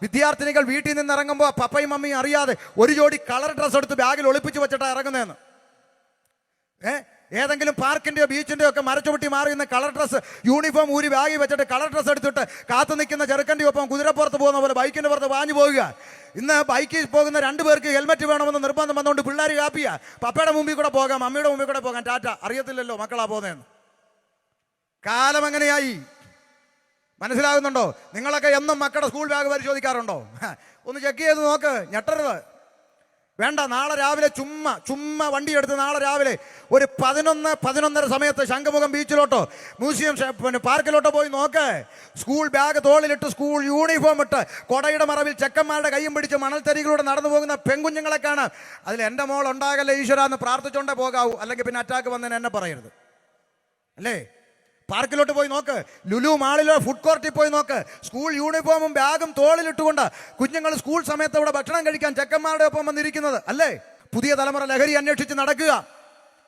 വിദ്യാർത്ഥിനികൾ വീട്ടിൽ നിന്ന് ഇറങ്ങുമ്പോൾ പപ്പയും മമ്മിയും അറിയാതെ ഒരു ജോഡി കളർ ഡ്രസ്സ് എടുത്ത് ബാഗിൽ ഒളിപ്പിച്ച് വെച്ചിട്ടാണ് ഇറങ്ങുന്നതെന്ന്. ഏതെങ്കിലും പാർക്കിൻ്റെയോ ബീച്ചിൻ്റെയോ ഒക്കെ മരച്ചുവട്ടി മാറി നിന്ന് കളർ ഡ്രസ്സ് യൂണിഫോം ഊരി ബാഗിൽ വെച്ചിട്ട് കളർ ഡ്രസ്സ് എടുത്തിട്ട് കാത്തു നിൽക്കുന്ന ചെറുക്കൻ്റെ ഒപ്പം കുതിരപ്പുറത്ത് പോകുന്ന പോലെ ബൈക്കിൻ്റെ പുറത്ത് വാഞ്ഞു പോവുക. ഇന്ന് ബൈക്കിൽ പോകുന്ന 2 പേർക്ക് ഹെൽമെറ്റ് വേണമെന്ന് നിർബന്ധം വന്നുകൊണ്ട് പിള്ളേർ കാപ്പിയാ. പപ്പയുടെ മുമ്പിൽ കൂടെ പോകാം, മമ്മിയുടെ മുമ്പിൽ കൂടെ പോകാം, ടാറ്റ, അറിയത്തില്ലല്ലോ മക്കളാ പോകുന്നതെന്ന്. കാലം എങ്ങനെയായി മനസ്സിലാകുന്നുണ്ടോ? നിങ്ങളൊക്കെ എന്നും മക്കളുടെ സ്കൂൾ ബാഗ് പരിശോധിക്കാറുണ്ടോ? ഒന്ന് ചെക്ക് ചെയ്ത് നോക്ക്, ഞെട്ടരുത്. വേണ്ട, നാളെ രാവിലെ ചുമ്മാ വണ്ടി എടുത്ത് നാളെ രാവിലെ ഒരു 11-11:30 സമയത്ത് ശംഖുമുഖം ബീച്ചിലോട്ടോ മ്യൂസിയം പാർക്കിലോട്ടോ പോയി നോക്ക്. സ്കൂൾ ബാഗ് തോളിലിട്ട് സ്കൂൾ യൂണിഫോം ഇട്ട് കൊടയുടെ മറവിൽ ചെക്കന്മാരുടെ കൈയും പിടിച്ച് മണൽത്തരികളിലൂടെ നടന്നു പോകുന്ന പെൺകുഞ്ഞുങ്ങളെ കാണാം. അതിൽ എൻ്റെ മോൾ ഉണ്ടാകല്ലേ ഈശ്വര എന്ന് പ്രാർത്ഥിച്ചോണ്ടേ പോകാവൂ, അല്ലെങ്കിൽ പിന്നെ അറ്റാക്ക് വന്നതിന് എന്നെ പറയരുത്, അല്ലേ? പാർക്കിലോട്ട് പോയി നോക്ക്, ലുലു മാളിലോ ഫുഡ് കോർട്ടിൽ പോയി നോക്ക്. സ്കൂൾ യൂണിഫോമും ബാഗും തോളിലിട്ടുകൊണ്ട് കുഞ്ഞുങ്ങൾ സ്കൂൾ സമയത്ത് ഇവിടെ ഭക്ഷണം കഴിക്കാൻ ചെക്കന്മാരുടെ ഒപ്പം വന്നിരിക്കുന്നത്, അല്ലേ? പുതിയ തലമുറ ലഹരി അന്വേഷിച്ച് നടക്കുക.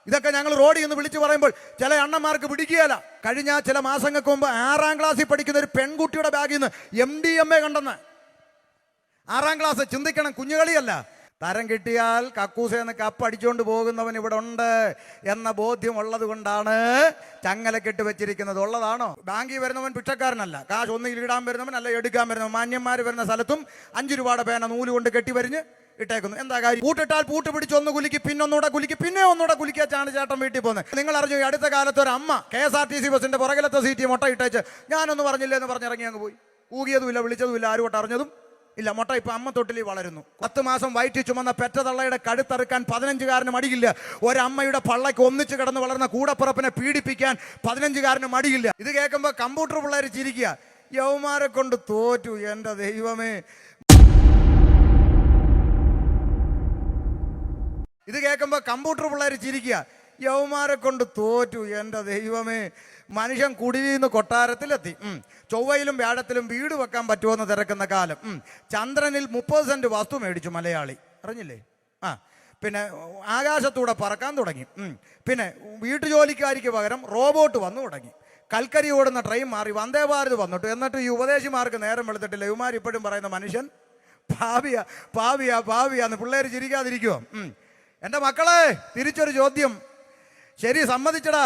ഇതൊക്കെ ഞങ്ങൾ റോഡിൽ നിന്ന് വിളിച്ചു പറയുമ്പോൾ ചില അണ്ണന്മാർക്ക് പിടിക്കുകയല്ല. കഴിഞ്ഞ ചില മാസങ്ങൾക്ക് മുമ്പ് 6ാം ക്ലാസ്സിൽ പഠിക്കുന്ന ഒരു പെൺകുട്ടിയുടെ ബാഗിൽ നിന്ന് MDMA കണ്ടെന്ന്. 6ാം ക്ലാസ്, ചിന്തിക്കണം, കുഞ്ഞുകളിയല്ല. തരം കിട്ടിയാൽ കക്കൂസേന്ന് കപ്പടിച്ചുകൊണ്ട് പോകുന്നവൻ ഇവിടെ ഉണ്ട് എന്ന ബോധ്യം ഉള്ളത് കൊണ്ടാണ് ചങ്ങല കെട്ടി വെച്ചിരിക്കുന്നത്. ഉള്ളതാണോ? ബാങ്കിൽ വരുന്നവൻ ഭിക്ഷക്കാരനല്ല. കാശ് ഒന്നുകിൽ ഇടാൻ വരുന്നവൻ, അല്ല എടുക്കാൻ വരുന്നവൻ. മാന്യന്മാർ വരുന്ന സ്ഥലത്തും 5 രൂപയുടെ പേന നൂല് കൊണ്ട് കെട്ടി വരിഞ്ഞ് ഇട്ടേക്കുന്നു. എന്താ കാര്യം? പൂട്ടിട്ടാൽ പൂട്ട് പിടിച്ച് ഒന്ന് കുലുക്കി, പിന്നെ ഒന്നുകൂടെ കുലുക്കി, പിന്നെ ഒന്നുകൂടെ കുലുക്കിയാണ് ചേട്ടൻ വീട്ടിൽ പോകുന്നത്. നിങ്ങൾ അറിഞ്ഞു, ഈ അടുത്ത കാലത്ത് ഒരു അമ്മ KSRTC ബസ്സിന്റെ പുറകിലത്തെ സീറ്റ് മുട്ട ഇട്ടേച്ച് ഞാനൊന്നും പറഞ്ഞില്ലേ എന്ന് പറഞ്ഞിറങ്ങി അങ്ങ് പോയി. ഊകിയതുമില്ല, വിളിച്ചതുമില്ല, ആരും അറിഞ്ഞതും ഇല്ല. മുട്ട ഇപ്പം അമ്മ തൊട്ടിലി വളരുന്നു. 10 മാസം വയറ്റി ചുമന്ന പെറ്റതള്ളയുടെ കഴുത്തറുക്കാൻ 15-കാരന് മടിയില്ല. ഒരമ്മയുടെ പള്ളയ്ക്ക് ഒന്നിച്ച് കിടന്ന് വളർന്ന കൂടപ്പുറപ്പിനെ പീഡിപ്പിക്കാൻ 15-കാരന് മടിയില്ല. ഇത് കേൾക്കുമ്പോൾ കമ്പ്യൂട്ടർ പിള്ളേർ ചിരിക്കുക. യൗമാരെ കൊണ്ട് തോറ്റു, എൻ്റെ ദൈവമേ. ഇത് കേൾക്കുമ്പോൾ കമ്പ്യൂട്ടർ പിള്ളേർ ചിരിക്കുക. യൗമാരെ കൊണ്ട് തോറ്റു, എൻ്റെ ദൈവമേ. മനുഷ്യൻ കുടിലിന്ന് കൊട്ടാരത്തിലെത്തി. ചൊവ്വയിലും വ്യാഴത്തിലും വീട് വെക്കാൻ പറ്റുമെന്ന് തിരക്കുന്ന കാലം. ചന്ദ്രനിൽ 30 സെന്റ് വസ്തു മേടിച്ചു മലയാളി, അറിഞ്ഞില്ലേ? പിന്നെ ആകാശത്തൂടെ പറക്കാൻ തുടങ്ങി. പിന്നെ വീട്ടുജോലിക്കാരിക്ക് പകരം റോബോട്ട് വന്നു തുടങ്ങി. കൽക്കരി ഓടുന്ന ട്രെയിൻ മാറി വന്ദേ ഭാരത് വന്നിട്ട്. എന്നിട്ട് ഈ ഉപദേശിമാർക്ക് നേരം വെളുത്തിട്ടില്ല. ഇവമാർ ഇപ്പോഴും പറയുന്ന മനുഷ്യൻ ഭാവിയാന്ന് പിള്ളേർ ചിരിക്കാതിരിക്കുമോ? എൻ്റെ മക്കളെ, തിരിച്ചൊരു ചോദ്യം. ശരി, സമ്മതിച്ചടാ.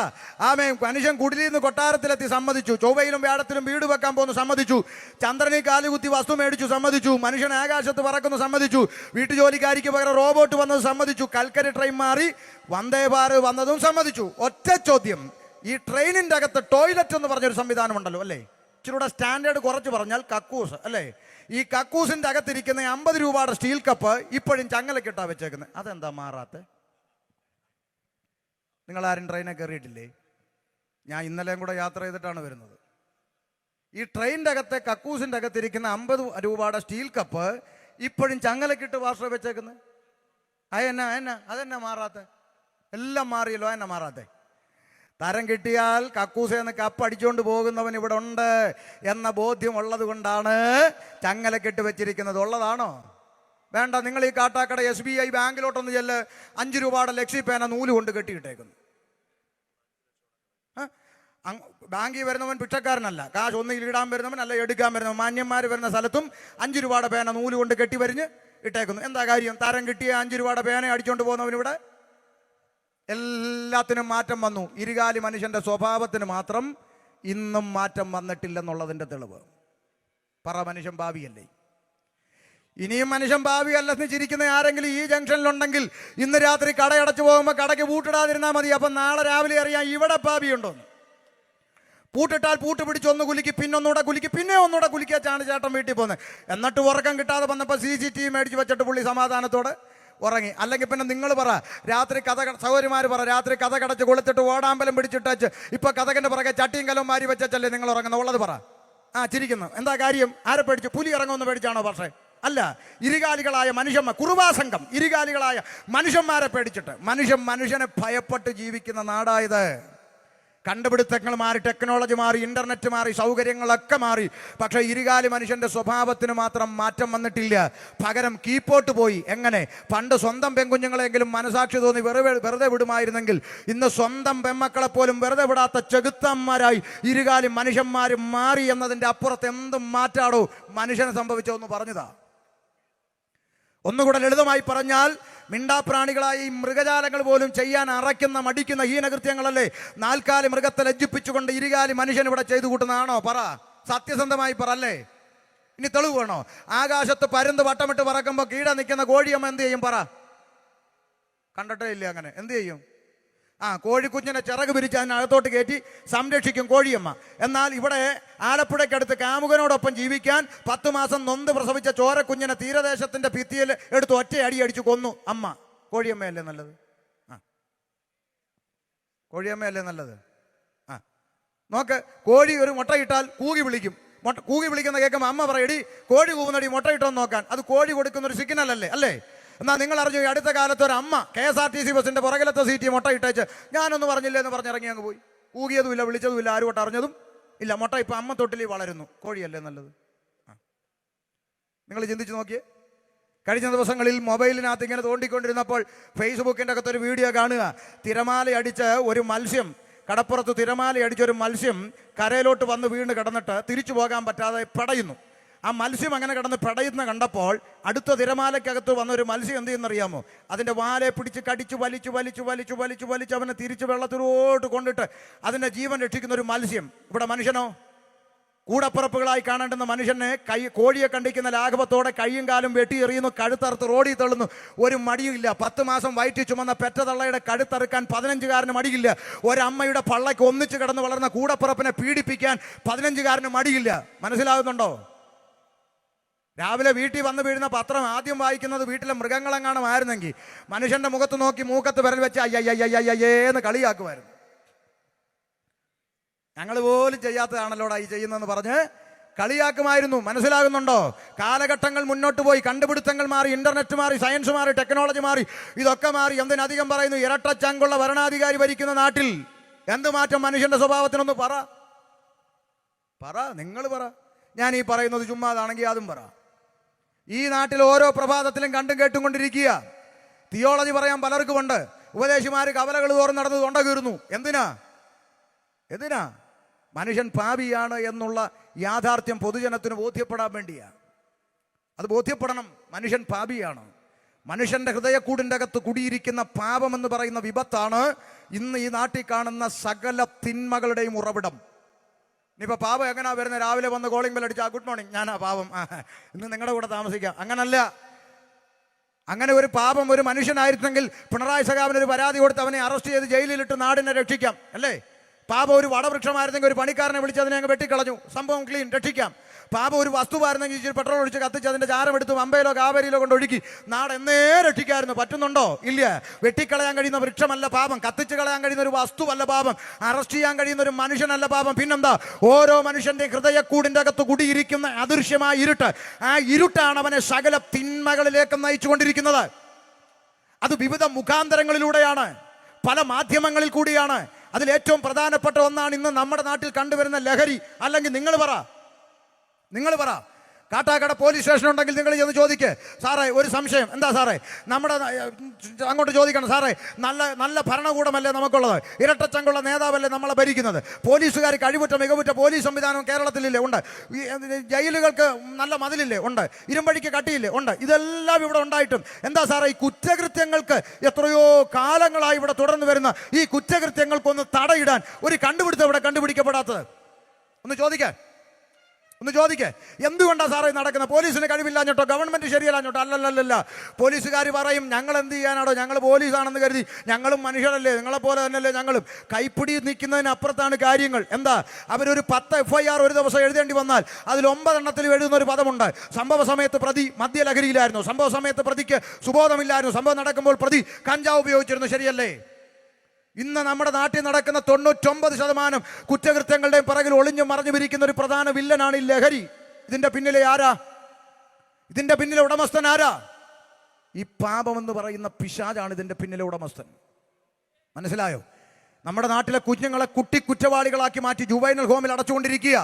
ആമേ, മനുഷ്യൻ കുടിലിന്ന് കൊട്ടാരത്തിലെത്തി, സമ്മതിച്ചു. ചൊവ്വയിലും വ്യാഴത്തിലും വീട് വെക്കാൻ പോകുന്നു, സമ്മതിച്ചു. ചന്ദ്രനിൽ കാലുകുത്തി വസ്തു മേടിച്ചു, സമ്മതിച്ചു. മനുഷ്യൻ ആകാശത്ത് പറക്കുന്നു, സമ്മതിച്ചു. വീട്ടുജോലിക്കാരിക്ക് പകരം റോബോട്ട് വന്നത് സമ്മതിച്ചു. കൽക്കരി ട്രെയിൻ മാറി വന്ദേ ഭാരത് വന്നതും സമ്മതിച്ചു. ഒറ്റ ചോദ്യം, ഈ ട്രെയിനിൻ്റെ അകത്ത് ടോയ്ലറ്റ് എന്ന് പറഞ്ഞൊരു സംവിധാനം ഉണ്ടല്ലോ, അല്ലേ? ഇച്ചിരൂടെ സ്റ്റാൻഡേർഡ് കുറച്ച് പറഞ്ഞാൽ കക്കൂസ്, അല്ലേ? ഈ കക്കൂസിൻ്റെ അകത്തിരിക്കുന്ന 50 രൂപയുടെ സ്റ്റീൽ കപ്പ് ഇപ്പോഴും ചങ്ങലക്കിട്ടാ വെച്ചേക്കുന്നത്. അതെന്താ മാറാത്ത? നിങ്ങളാരും ട്രെയിനെ കയറിയിട്ടില്ലേ? ഞാൻ ഇന്നലെയും കൂടെ യാത്ര ചെയ്തിട്ടാണ് വരുന്നത്. ഈ ട്രെയിനിൻ്റെ അകത്തെ കക്കൂസിൻ്റെ അകത്തിരിക്കുന്ന 50 രൂപയുടെ സ്റ്റീൽ കപ്പ് ഇപ്പോഴും ചങ്ങലക്കിട്ട് വാഷർ വെച്ചേക്കുന്നത്. അതെന്നാ മാറാത്ത? എല്ലാം മാറിയല്ലോ, അതെന്നാ മാറാത്ത? തരം കിട്ടിയാൽ കക്കൂസേന്ന് കപ്പ് അടിച്ചുകൊണ്ട് പോകുന്നവൻ ഇവിടെ ഉണ്ട് എന്ന ബോധ്യം ഉള്ളത് കൊണ്ടാണ് ചങ്ങലക്കെട്ട് വെച്ചിരിക്കുന്നത്. ഉള്ളതാണോ? വേണ്ട. നിങ്ങൾ ഈ കാട്ടാക്കട SBI ബാങ്കിലോട്ടൊന്ന് ചെല്ല്, 5 രൂപയുടെ ലക്ഷ്മി പേന നൂല് കൊണ്ട് കെട്ടിയിട്ടേക്കുന്നു. ബാങ്കിൽ വരുന്നവൻ ഭിക്ഷക്കാരനല്ല. കാശ് ഒന്നുകിൽ ഇടാൻ വരുന്നവൻ, അല്ല എടുക്കാൻ വരുന്നവൻ. മാന്യന്മാർ വരുന്ന സ്ഥലത്തും 5 രൂപയുടെ പേന നൂല് കൊണ്ട് കെട്ടി വരിഞ്ഞ് ഇട്ടേക്കുന്നു. എന്താ കാര്യം? തരം കിട്ടിയ 5 രൂപയുടെ പേന അടിച്ചുകൊണ്ട് പോകുന്നവനിവിടെ. എല്ലാത്തിനും മാറ്റം വന്നു. ഇരുകാലി മനുഷ്യന്റെ സ്വഭാവത്തിന് മാത്രം ഇന്നും മാറ്റം വന്നിട്ടില്ലെന്നുള്ളതിൻ്റെ തെളിവ്. പറ, മനുഷ്യൻ ഭാവിയല്ലേ? ഇനിയും മനുഷ്യൻ ഭാവിയല്ലെന്ന് ചിരിക്കുന്ന ആരെങ്കിലും ഈ ജംഗ്ഷനിലുണ്ടെങ്കിൽ ഇന്ന് രാത്രി കടയടച്ചു പോകുമ്പോൾ കടയ്ക്ക് പൂട്ടിടാതിരുന്നാൽ മതി. അപ്പം നാളെ രാവിലെ അറിയാം ഇവിടെ ഭാവിയുണ്ടോന്ന്. പൂട്ടിട്ടാൽ പൂട്ട് പിടിച്ച് ഒന്ന് കുലുക്കി, പിന്നെ ഒന്നുകൂടെ കുലുക്കി, പിന്നെ ഒന്നുകൂടെ കുലുക്കിയാണ് ചേട്ടൻ വീട്ടിൽ പോകുന്നത്. എന്നിട്ട് ഉറക്കം കിട്ടാതെ വന്നപ്പോൾ CCTV മേടിച്ച് വെച്ചിട്ട് പുള്ളി സമാധാനത്തോടെ ഉറങ്ങി. അല്ലെങ്കിൽ പിന്നെ നിങ്ങൾ പറ, രാത്രി സഹോദരിമാർ പറ, രാത്രി കഥ കടച്ച് കൊളുത്തിട്ട് ഓടാമ്പലം പിടിച്ചിട്ടച്ച് ഇപ്പൊ കഥകന്റെ പുറകെ ചട്ടിയും കലവും മാരി വെച്ചല്ലേ നിങ്ങൾ ഉറങ്ങുന്നത്? ഉള്ളത് പറ. ചിരിക്കുന്നു. എന്താ കാര്യം? ആരെ പേടിച്ചു? പുലി ഇറങ്ങുമെന്ന് പേടിച്ചാണോ? പക്ഷേ അല്ല. ഇരുകാലികളായ മനുഷ്യന്മാർ, കുറുവാസംഘം ഇരുകാലികളായ മനുഷ്യന്മാരെ പേടിച്ചിട്ട്. മനുഷ്യനെ ഭയപ്പെട്ട് ജീവിക്കുന്ന നാടായത്. കണ്ടുപിടുത്തങ്ങൾ മാറി, ടെക്നോളജി മാറി, ഇന്റർനെറ്റ് മാറി, സൗകര്യങ്ങളൊക്കെ മാറി. പക്ഷേ ഇരുകാലി മനുഷ്യന്റെ സ്വഭാവത്തിന് മാത്രം മാറ്റം വന്നിട്ടില്ല. പകരം കീപ്പോട്ട് പോയി. എങ്ങനെ? പണ്ട് സ്വന്തം പെൺകുഞ്ഞുങ്ങളെങ്കിലും മനസാക്ഷി തോന്നി വെറുതെ വിടുമായിരുന്നെങ്കിൽ ഇന്ന് സ്വന്തം പെൺമക്കളെ പോലും വെറുതെ വിടാത്ത ചെകുത്തന്മാരായി ഇരുകാലി മനുഷ്യന്മാർ മാറി എന്നതിൻ്റെ അപ്പുറത്ത് എന്തും മാറ്റാടോ മനുഷ്യന് സംഭവിച്ചതെന്ന് പറഞ്ഞതാ. ഒന്നുകൂടെ ലളിതമായി പറഞ്ഞാൽ, മിണ്ടാപ്രാണികളായി മൃഗജാലങ്ങൾ പോലും ചെയ്യാൻ അറയ്ക്കുന്ന മടിക്കുന്ന ഹീനകൃത്യങ്ങളല്ലേ നാൽക്കാലി മൃഗത്തെ ലജ്ജിപ്പിച്ചുകൊണ്ട് ഇരുകാലി മനുഷ്യൻ ഇവിടെ ചെയ്തു കൂട്ടുന്നതാണോ? പറ, സത്യസന്ധമായി പറല്ലേ. ഇനി തെളിവ് വേണോ? ആകാശത്ത് പരുന്ത് വട്ടമിട്ട് പറക്കുമ്പോൾ കീഴ നിൽക്കുന്ന കോഴിയമ്മ എന്ത് ചെയ്യും? പറ. കണ്ടിട്ടേ ഇല്ല അങ്ങനെ. എന്ത് ചെയ്യും? കോഴിക്കുഞ്ഞിനെ ചിറക് പിരിച്ച് അതിനകത്തോട്ട് കയറ്റി സംരക്ഷിക്കും കോഴിയമ്മ. എന്നാൽ ഇവിടെ ആലപ്പുഴയ്ക്കടുത്ത് കാമുകനോടൊപ്പം ജീവിക്കാൻ 10 മാസം നൊന്ത് പ്രസവിച്ച ചോരക്കുഞ്ഞിനെ തീരദേശത്തിന്റെ ഭിത്തിയിൽ എടുത്ത് ഒറ്റയടി അടിച്ചു കൊന്നു അമ്മ. കോഴിയമ്മയല്ലേ നല്ലത്? കോഴിയമ്മയല്ലേ നല്ലത്? നോക്ക്, കോഴി ഒരു മുട്ടയിട്ടാൽ കൂകി വിളിക്കും. കൂകി വിളിക്കുന്ന കേൾക്കുമ്പോൾ അമ്മ പറയടി കോഴി കൂവുന്നടി മുട്ടയിട്ടോന്ന് നോക്കാൻ. അത് കോഴി കൊടുക്കുന്ന ഒരു സിഗ്നൽ അല്ലേ? അല്ലേ? എന്നാൽ നിങ്ങൾ അറിഞ്ഞു, ഈ അടുത്ത കാലത്ത് ഒരു അമ്മ KSRTC ബസ്സിന്റെ പുറകിലത്തെ സീറ്റ് മുട്ട ഇട്ടേച്ച് ഞാനൊന്നും പറഞ്ഞില്ല എന്ന് പറഞ്ഞിറങ്ങി അങ്ങ് പോയി. കൂകിയതുമില്ല, വിളിച്ചതുമില്ല, ആരും അറിഞ്ഞതും ഇല്ല. മുട്ട ഇപ്പം അമ്മ തൊട്ടിലി വളരുന്നു. കോഴിയല്ലേ നല്ലത്? നിങ്ങൾ ചിന്തിച്ച് നോക്കിയേ. കഴിഞ്ഞ ദിവസങ്ങളിൽ മൊബൈലിനകത്ത് ഇങ്ങനെ തോണ്ടിക്കൊണ്ടിരുന്നപ്പോൾ ഫേസ്ബുക്കിൻ്റെ അകത്തൊരു വീഡിയോ കാണുക. തിരമാലയടിച്ച് ഒരു മത്സ്യം, കടപ്പുറത്ത് തിരമാലയടിച്ചൊരു മത്സ്യം കരയിലോട്ട് വന്ന് വീണ് കിടന്നിട്ട് തിരിച്ചു പോകാൻ പറ്റാതെ പടയുന്നു. ആ മത്സ്യം അങ്ങനെ കിടന്ന് പടയുന്ന കണ്ടപ്പോൾ അടുത്ത തിരമാലയ്ക്കകത്ത് വന്ന ഒരു മത്സ്യം എന്ത് ചെയ്യുന്നറിയാമോ? അതിൻ്റെ വാലെ പിടിച്ച് കടിച്ച് വലിച്ച് അവനെ തിരിച്ച് വെള്ളത്തിലോട്ട് കൊണ്ടിട്ട് അതിൻ്റെ ജീവൻ രക്ഷിക്കുന്ന ഒരു മത്സ്യം. ഇവിടെ മനുഷ്യനോ? കൂടപ്പിറപ്പുകളായി കാണേണ്ടുന്ന മനുഷ്യനെ കോഴിയെ കണ്ടിക്കുന്ന ലാഘവത്തോടെ കൈയും കാലും വെട്ടിയെറിയുന്നു, കഴുത്തറുത്ത് റോഡിൽ തള്ളുന്നു. ഒരു മടിയുമില്ല. 10 മാസം വയറ്റി ചുമന്ന പെറ്റതള്ളയുടെ കഴുത്തറുക്കാൻ 15കാരന് മടിയില്ല. ഒരമ്മയുടെ പള്ളയ്ക്ക് ഒന്നിച്ച് കിടന്ന് വളർന്ന കൂടപ്പിറപ്പിനെ പീഡിപ്പിക്കാൻ 15കാരന് മടിയില്ല. മനസ്സിലാകുന്നുണ്ടോ? രാവിലെ വീട്ടിൽ വന്ന് വീഴുന്ന പത്രം ആദ്യം വായിക്കുന്നത് വീട്ടിലെ മൃഗങ്ങളെങ്ങാനും ആയിരുന്നെങ്കിൽ മനുഷ്യന്റെ മുഖത്ത് നോക്കി മൂക്കത്ത് വിരൽ വെച്ച് അയ്യയ്യയ്യയ്യേന്ന് കളിയാക്കുമായിരുന്നു. ഞങ്ങൾ പോലും ചെയ്യാത്തതാണല്ലോടാ ഈ ചെയ്യുന്നതെന്ന് പറഞ്ഞ് കളിയാക്കുമായിരുന്നു. മനസ്സിലാകുന്നുണ്ടോ? കാലഘട്ടങ്ങൾ മുന്നോട്ട് പോയി, കണ്ടുപിടുത്തങ്ങൾ മാറി, ഇന്റർനെറ്റ് മാറി, സയൻസ് മാറി, ടെക്നോളജി മാറി, ഇതൊക്കെ മാറി. എന്തിനധികം പറയുന്നു, ഇരട്ടച്ചങ്കുള്ള ഭരണാധികാരി ഭരിക്കുന്ന നാട്ടിൽ എന്ത് മാറ്റം മനുഷ്യന്റെ സ്വഭാവത്തിനൊന്ന് പറ. നിങ്ങൾ പറ. ഞാൻ ഈ പറയുന്നത് ചുമ്മാതാണെങ്കിൽ അതും പറ. ഈ നാട്ടിൽ ഓരോ പ്രഭാതത്തിലും കണ്ടും കേട്ടും കൊണ്ടിരിക്കുക. തിയോളജി പറയാൻ പലർക്കുമുണ്ട്. ഉപദേശിമാർ കവലകൾ തോറും നടന്ന് തൊണ്ട കീറുന്നു. എന്തിനാ? മനുഷ്യൻ പാപിയാണ് എന്നുള്ള യാഥാർത്ഥ്യം പൊതുജനത്തിന് ബോധ്യപ്പെടാൻ വേണ്ടിയാ. അത് ബോധ്യപ്പെടണം. മനുഷ്യൻ പാപിയാണ്. മനുഷ്യന്റെ ഹൃദയക്കൂടിൻ്റെ അകത്ത് കുടിയിരിക്കുന്ന പാപമെന്ന് പറയുന്ന വിപത്താണ് ഇന്ന് ഈ നാട്ടിൽ കാണുന്ന സകല തിന്മകളുടെയും ഉറവിടം. ഇനിയിപ്പോൾ പാപം എങ്ങനെയാ വരുന്നത്? രാവിലെ വന്ന് കോളിംഗ് ബെൽ അടിച്ചാൽ ഗുഡ് മോർണിംഗ്, ഞാനാ പാപം, ഇന്ന് നിങ്ങളുടെ കൂടെ താമസിക്കാം. അങ്ങനല്ല. അങ്ങനെ ഒരു പാപം ഒരു മനുഷ്യനായിരുന്നെങ്കിൽ പിണറായി സഖാവിന് ഒരു പരാതി കൊടുത്ത് അവനെ അറസ്റ്റ് ചെയ്ത് ജയിലിലിട്ട് നാടിനെ രക്ഷിക്കാം, അല്ലേ? പാപം ഒരു വടവൃക്ഷമായിരുന്നെങ്കിൽ ഒരു പണിക്കാരനെ വിളിച്ച് അതിനെ അങ്ങ് വെട്ടിക്കളഞ്ഞു, സംഭവം ക്ലീൻ, രക്ഷിക്കാം. പാപം ഒരു വസ്തുവായിരുന്നെങ്കിൽ ഇച്ചിരി പെട്രോൾ ഒഴിച്ച് കത്തിച്ച് അതിൻ്റെ ചാരമെടുത്ത് അമ്പയിലോ കാവേരിയിലോ കൊണ്ട് ഒഴുക്കി നാട് എന്നേ രക്ഷിക്കായിരുന്നു. പറ്റുന്നുണ്ടോ? ഇല്ല. വെട്ടിക്കളയാൻ കഴിയുന്ന വൃക്ഷമല്ല പാപം, കത്തിച്ച് കളയാൻ കഴിയുന്ന ഒരു വസ്തുവല്ല പാപം, അറസ്റ്റ് ചെയ്യാൻ കഴിയുന്ന ഒരു മനുഷ്യനല്ല പാപം. പിന്നെന്താ? ഓരോ മനുഷ്യന്റെ ഹൃദയക്കൂടിൻ്റെ അകത്ത് കുടിയിരിക്കുന്ന അദൃശ്യമായ ഇരുട്ട്. ആ ഇരുട്ടാണ് അവനെ സകല തിന്മകളിലേക്ക് നയിച്ചുകൊണ്ടിരിക്കുന്നത്. അത് വിവിധ മുഖാന്തരങ്ങളിലൂടെയാണ്, പല മാധ്യമങ്ങളിൽ കൂടിയാണ്. അതിലേറ്റവും പ്രധാനപ്പെട്ട ഒന്നാണ് ഇന്ന് നമ്മുടെ നാട്ടിൽ കണ്ടുവരുന്ന ലഹരി. അല്ലെങ്കിൽ നിങ്ങൾ പറ. കാട്ടാക്കട പോലീസ് സ്റ്റേഷൻ ഉണ്ടെങ്കിൽ നിങ്ങൾ ചെന്ന് ചോദിക്ക്, സാറേ ഒരു സംശയം. എന്താ സാറേ? നമ്മുടെ അങ്ങോട്ട് ചോദിക്കണം, സാറേ നല്ല ഭരണകൂടമല്ലേ നമുക്കുള്ളത്? ഇരട്ടച്ചങ്കുള്ള നേതാവല്ലേ നമ്മളെ ഭരിക്കുന്നത്? പോലീസുകാർ കഴിവുറ്റ മികവുറ്റ പോലീസ് സംവിധാനം കേരളത്തിലില്ലേ? ഉണ്ട്. ജയിലുകൾക്ക് നല്ല മതിലില്ലേ? ഉണ്ട്. ഇരുമ്പഴിക്ക് കട്ടിയില്ലേ? ഉണ്ട്. ഇതെല്ലാം ഇവിടെ ഉണ്ടായിട്ടും എന്താ സാറേ ഈ കുറ്റകൃത്യങ്ങൾക്ക് എത്രയോ കാലങ്ങളായി ഇവിടെ തുടർന്ന് വരുന്ന ഈ കുറ്റകൃത്യങ്ങൾക്കൊന്ന് തടയിടാൻ ഒരു കണ്ടുപിടുത്തം ഇവിടെ കണ്ടുപിടിക്കപ്പെടാത്തത്? ഒന്ന് ചോദിക്കേ. എന്തുകൊണ്ടാണ് സാറേ നടക്കുന്നത്? പോലീസിന് കഴിവില്ലാഞ്ഞിട്ടോ, ഗവൺമെന്റ് ശരിയല്ലാഞ്ഞിട്ടോ? അല്ലല്ല. പോലീസുകാർ പറയും ഞങ്ങൾ എന്ത് ചെയ്യാനാണോ, ഞങ്ങൾ പോലീസാണെന്ന് കരുതി, ഞങ്ങളും മനുഷ്യരല്ലേ, നിങ്ങളെപ്പോലെ തന്നെയല്ലേ ഞങ്ങളും. കൈപ്പിടി നിൽക്കുന്നതിനപ്പുറത്താണ് കാര്യങ്ങൾ. എന്താ? അവരൊരു 10 FIR ഒരു ദിവസം എഴുതേണ്ടി വന്നാൽ അതിൽ 9 എണ്ണത്തിൽ എഴുതുന്ന ഒരു പദമുണ്ട്. സംഭവ സമയത്ത് പ്രതി മദ്യലഹരിയിലായിരുന്നു, സംഭവ സമയത്ത് പ്രതിക്ക് സുബോധമില്ലായിരുന്നു, സംഭവം നടക്കുമ്പോൾ പ്രതി കഞ്ചാവ് ഉപയോഗിച്ചിരുന്നു. ശരിയല്ലേ? ഇന്ന് നമ്മുടെ നാട്ടിൽ നടക്കുന്ന 99% കുറ്റകൃത്യങ്ങളുടെയും പിറകിൽ ഒളിഞ്ഞു മറഞ്ഞു വിരിക്കുന്ന ഒരു പ്രധാന വില്ലനാണ് ഈ ലഹരി. ഇതിന്റെ പിന്നിലെ ആരാ? ഇതിന്റെ പിന്നിലെ ഉടമസ്ഥൻ ആരാ? ഈ പാപമെന്ന് പറയുന്ന പിശാചാണ് ഇതിന്റെ പിന്നിലെ ഉടമസ്ഥൻ. മനസ്സിലായോ? നമ്മുടെ നാട്ടിലെ കുഞ്ഞുങ്ങളെ കുറ്റവാളികളാക്കി മാറ്റി ജുവൈനൽ ഹോമിൽ അടച്ചുകൊണ്ടിരിക്കുക.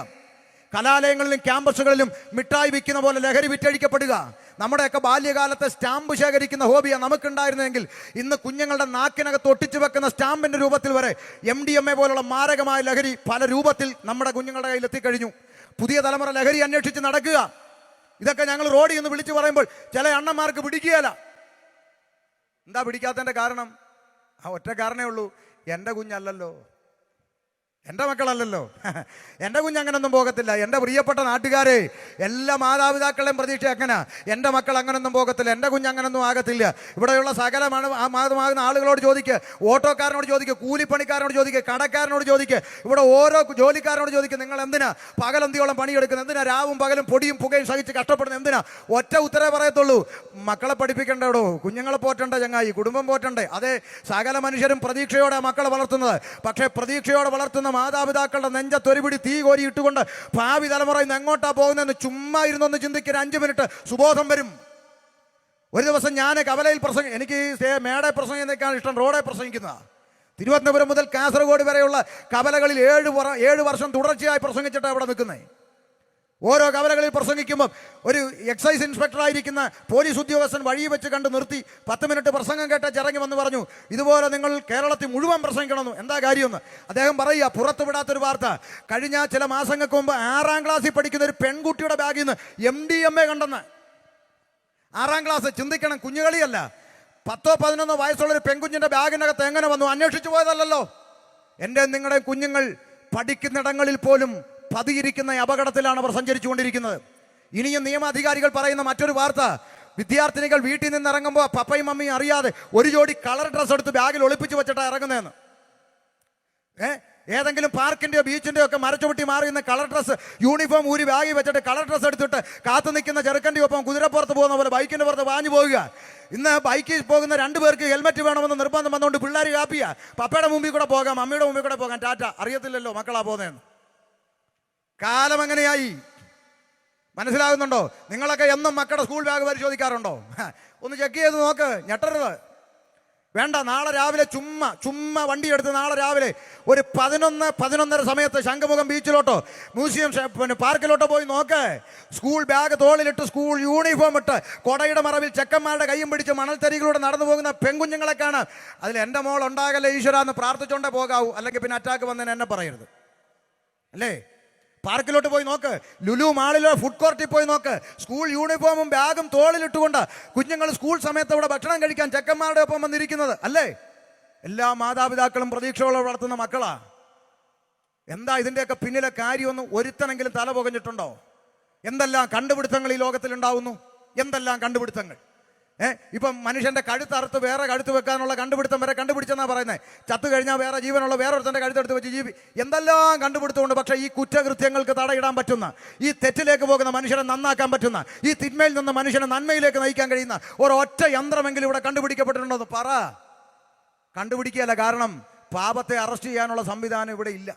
കലാലയങ്ങളിലും ക്യാമ്പസുകളിലും മിഠായി വിൽക്കുന്ന പോലെ ലഹരി വിറ്റഴിക്കപ്പെടുക. നമ്മുടെയൊക്കെ ബാല്യകാലത്തെ സ്റ്റാമ്പ് ശേഖരിക്കുന്ന ഹോബിയാണ് നമുക്കുണ്ടായിരുന്നെങ്കിൽ ഇന്ന് കുഞ്ഞുങ്ങളുടെ നാക്കിനകത്ത് ഒട്ടിച്ചു വെക്കുന്ന സ്റ്റാമ്പിൻ്റെ രൂപത്തിൽ വരെ MDMA പോലുള്ള മാരകമായ ലഹരി പല രൂപത്തിൽ നമ്മുടെ കുഞ്ഞുങ്ങളുടെ കയ്യിൽ എത്തിക്കഴിഞ്ഞു. പുതിയ തലമുറ ലഹരി അന്വേഷിച്ച് നടക്കുക. ഇതൊക്കെ ഞങ്ങൾ റോഡിൽ നിന്ന് വിളിച്ചു പറയുമ്പോൾ ചില അണ്ണന്മാർക്ക് പിടിക്കുകയല്ല. എന്താ പിടിക്കാത്തതിൻ്റെ കാരണം? ഒറ്റ കാരണമേ ഉള്ളൂ, എൻ്റെ കുഞ്ഞല്ലല്ലോ, എൻ്റെ മക്കളല്ലല്ലോ. എൻ്റെ കുഞ്ഞ് അങ്ങനൊന്നും പോകത്തില്ല. എൻ്റെ പ്രിയപ്പെട്ട നാട്ടുകാരെ, എല്ലാ മാതാപിതാക്കളെയും പ്രതീക്ഷ അങ്ങനെ, എൻ്റെ മക്കൾ അങ്ങനൊന്നും പോകത്തില്ല, എൻ്റെ കുഞ്ഞ് അങ്ങനൊന്നും ആകത്തില്ല. ഇവിടെയുള്ള സകലമാകുന്ന ആളുകളോട് ചോദിക്കുക, ഓട്ടോക്കാരനോട് ചോദിക്കുക, കൂലിപ്പണിക്കാരനോട് ചോദിക്കുക, കടക്കാരനോട് ചോദിക്കുക, ഇവിടെ ഓരോ ജോലിക്കാരനോട് ചോദിക്കുക, നിങ്ങൾ എന്തിനാ പകലന്തിയോളം പണിയെടുക്കുന്നത്, എന്തിനാ രാവും പകലും പൊടിയും പുകയും സഹിച്ച് കഷ്ടപ്പെടുന്നത്, എന്തിനാ? ഒറ്റ ഉത്തരേ പറയത്തുള്ളൂ, മക്കളെ പഠിപ്പിക്കണ്ടോ, കുഞ്ഞുങ്ങളെ പോറ്റണ്ടേ ചങ്ങായി, കുടുംബം പോറ്റണ്ടേ. അതെ, സകല മനുഷ്യരും പ്രതീക്ഷയോടെ മക്കളെ വളർത്തുന്നത്. പക്ഷേ പ്രതീക്ഷയോടെ വളർത്തുന്ന മാതാപിതാക്കളുടെ നെഞ്ചത്തൊരുപിടി തീ കോരി ഇട്ടുകൊണ്ട് ഭാവി തലമുറ ഇന്ന് എങ്ങോട്ടാ പോകുന്നതെന്ന് ചുമ്മാ ഇരുന്നൊന്ന് ചിന്തിക്കുക. 5 മിനിറ്റ് സുബോധം വരും. ഒരു ദിവസം ഞാൻ കവലയിൽ എനിക്ക് മേടെ പ്രസംഗിക്കാൻ ഇഷ്ടം, റോഡെ പ്രസംഗിക്കുന്ന. തിരുവനന്തപുരം മുതൽ കാസർഗോഡ് വരെയുള്ള കവലകളിൽ 7 വർഷം തുടർച്ചയായി പ്രസംഗിച്ചിട്ടാണ് അവിടെ നിൽക്കുന്നത്. ഓരോ കവലകളിൽ പ്രസംഗിക്കുമ്പം ഒരു എക്സൈസ് ഇൻസ്പെക്ടറായിരിക്കുന്ന പോലീസ് ഉദ്യോഗസ്ഥൻ വഴി വെച്ച് കണ്ട് നിർത്തി 10 മിനിറ്റ് പ്രസംഗം കേട്ട ഇറങ്ങി വന്ന് പറഞ്ഞു, ഇതുപോലെ നിങ്ങൾ കേരളത്തിൽ മുഴുവൻ പ്രസംഗിക്കണമെന്ന്. എന്താ കാര്യമെന്ന് അദ്ദേഹം പറയുക, പുറത്തു വിടാത്തൊരു വാർത്ത. കഴിഞ്ഞ ചില മാസങ്ങൾക്ക് മുമ്പ് 6ാം ക്ലാസ്സിൽ പഠിക്കുന്ന ഒരു പെൺകുട്ടിയുടെ ബാഗിൽ നിന്ന് MDMA കണ്ടെന്ന്. 6ാം ക്ലാസ്, ചിന്തിക്കണം, കുഞ്ഞുകളിയല്ല. 10-11 വയസ്സുള്ളൊരു പെൺകുഞ്ഞിൻ്റെ ബാഗിനകത്ത് എങ്ങനെ വന്നു? അന്വേഷിച്ചു പോയതല്ലല്ലോ. എൻ്റെ നിങ്ങളുടെ കുഞ്ഞുങ്ങൾ പഠിക്കുന്നിടങ്ങളിൽ പോലും പതിയിരിക്കുന്ന അപകടത്തിലാണ് അവർ സഞ്ചരിച്ചുകൊണ്ടിരിക്കുന്നത്. ഇനിയും നിയമാധികാരികൾ പറയുന്ന മറ്റൊരു വാർത്ത, വിദ്യാർത്ഥിനികൾ വീട്ടിൽ നിന്ന് ഇറങ്ങുമ്പോൾ പപ്പയും മമ്മിയും അറിയാതെ ഒരു ജോഡി കളർ ഡ്രസ്സ് എടുത്ത് ബാഗിൽ ഒളിപ്പിച്ച് വെച്ചിട്ടാണ് ഇറങ്ങുന്നതെന്ന്. ഏതെങ്കിലും പാർക്കിൻ്റെയോ ബീച്ചിൻ്റെയോ ഒക്കെ മരച്ചുവട്ടി മാറിയുന്ന കളർ ഡ്രസ്സ് യൂണിഫോം ഊരി ബാഗിൽ വെച്ചിട്ട് കളർ ഡ്രസ്സ് എടുത്തിട്ട് കാത്തു നിൽക്കുന്ന ചെറുക്കൻ്റെ ഒപ്പം കുതിരപ്പുറത്ത് പോകുന്ന പോലെ ബൈക്കിൻ്റെ പുറത്ത് വാഞ്ഞു പോവുക. ഇന്ന് ബൈക്കിൽ പോകുന്ന 2 പേർക്ക് ഹെൽമെറ്റ് വേണമെന്ന് നിർബന്ധം വന്നുകൊണ്ട് പിള്ളേർ കാപ്പിയാ. പപ്പയുടെ മുമ്പിൽ കൂടെ പോകാം, മമ്മിയുടെ മുമ്പിൽ കൂടെ പോകാം, ടാറ്റ, അറിയത്തില്ലല്ലോ മക്കളാ പോകുന്നതെന്ന്. കാലം എങ്ങനെയായി മനസ്സിലാകുന്നുണ്ടോ? നിങ്ങളൊക്കെ എന്നും മക്കളുടെ സ്കൂൾ ബാഗ് പരിശോധിക്കാറുണ്ടോ? ഒന്ന് ചെക്ക് ചെയ്ത് നോക്ക്, ഞെട്ടരുത്. വേണ്ട, നാളെ രാവിലെ ചുമ്മാ വണ്ടി എടുത്ത് നാളെ രാവിലെ ഒരു 11-11:30 സമയത്ത് ശംഖുമുഖം ബീച്ചിലോട്ടോ മ്യൂസിയം പാർക്കിലോട്ടോ പോയി നോക്ക്. സ്കൂൾ ബാഗ് തോളിലിട്ട് സ്കൂൾ യൂണിഫോം ഇട്ട് കൊടയുടെ മറവിൽ ചെക്കന്മാരുടെ കൈയും പിടിച്ച് മണൽത്തരികളിലൂടെ നടന്നു പോകുന്ന പെൺകുഞ്ഞുങ്ങളെ കാണാം. അതിൽ എൻ്റെ മോൾ ഉണ്ടാകല്ലേ ഈശ്വര എന്ന് പ്രാർത്ഥിച്ചോണ്ടേ പോകാവൂ, അല്ലെങ്കിൽ പിന്നെ അറ്റാക്ക് വന്നതിന് എന്നെ പറയരുത്, അല്ലേ? പാർക്കിലോട്ട് പോയി നോക്ക്, ലുലു മാളിലോ ഫുഡ് കോർട്ടിൽ പോയി നോക്ക്. സ്കൂൾ യൂണിഫോമും ബാഗും തോളിലിട്ടുകൊണ്ട് കുഞ്ഞുങ്ങൾ സ്കൂൾ സമയത്ത് അവിടെ ഭക്ഷണം കഴിക്കാൻ ചെക്കന്മാരുടെ ഒപ്പം വന്നിരിക്കുന്നത്, അല്ലേ? എല്ലാ മാതാപിതാക്കളും പ്രതീക്ഷയോടെ വളർത്തുന്ന മക്കളാ. എന്താ ഇതിൻ്റെയൊക്കെ പിന്നിലെ കാര്യമൊന്നും ഒരുത്തനെങ്കിലും തല പുകഞ്ഞിട്ടുണ്ടോ? എന്തെല്ലാം കണ്ടുപിടുത്തങ്ങൾ ഈ ലോകത്തിൽ ഉണ്ടാവുന്നു, എന്തെല്ലാം കണ്ടുപിടുത്തങ്ങൾ. ഇപ്പം മനുഷ്യന്റെ കഴുത്തറുത്ത് വേറെ കഴുത്ത് വെക്കാനുള്ള കണ്ടുപിടുത്തം വരെ കണ്ടുപിടിച്ചെന്നാ പറയുന്നത്. ചത്തു കഴിഞ്ഞാൽ വേറെ ജീവനുള്ള വേറൊരുത്തൻ്റെ കഴുത്തെടുത്ത് വെച്ച് എന്തെല്ലാം കണ്ടുപിടുത്തമുണ്ട്. പക്ഷേ ഈ കുറ്റകൃത്യങ്ങൾക്ക് തടയിടാൻ പറ്റുന്ന, ഈ തെറ്റിലേക്ക് പോകുന്ന മനുഷ്യനെ നന്നാക്കാൻ പറ്റുന്ന, ഈ തിന്മയിൽ നിന്ന് മനുഷ്യനെ നന്മയിലേക്ക് നയിക്കാൻ കഴിയുന്ന ഒരൊറ്റ യന്ത്രമെങ്കിലും ഇവിടെ കണ്ടുപിടിക്കപ്പെട്ടിട്ടുണ്ടോ എന്ന് പറ. കണ്ടുപിടിക്കുകയല്ല, കാരണം പാപത്തെ അറസ്റ്റ് ചെയ്യാനുള്ള സംവിധാനം ഇവിടെ ഇല്ല.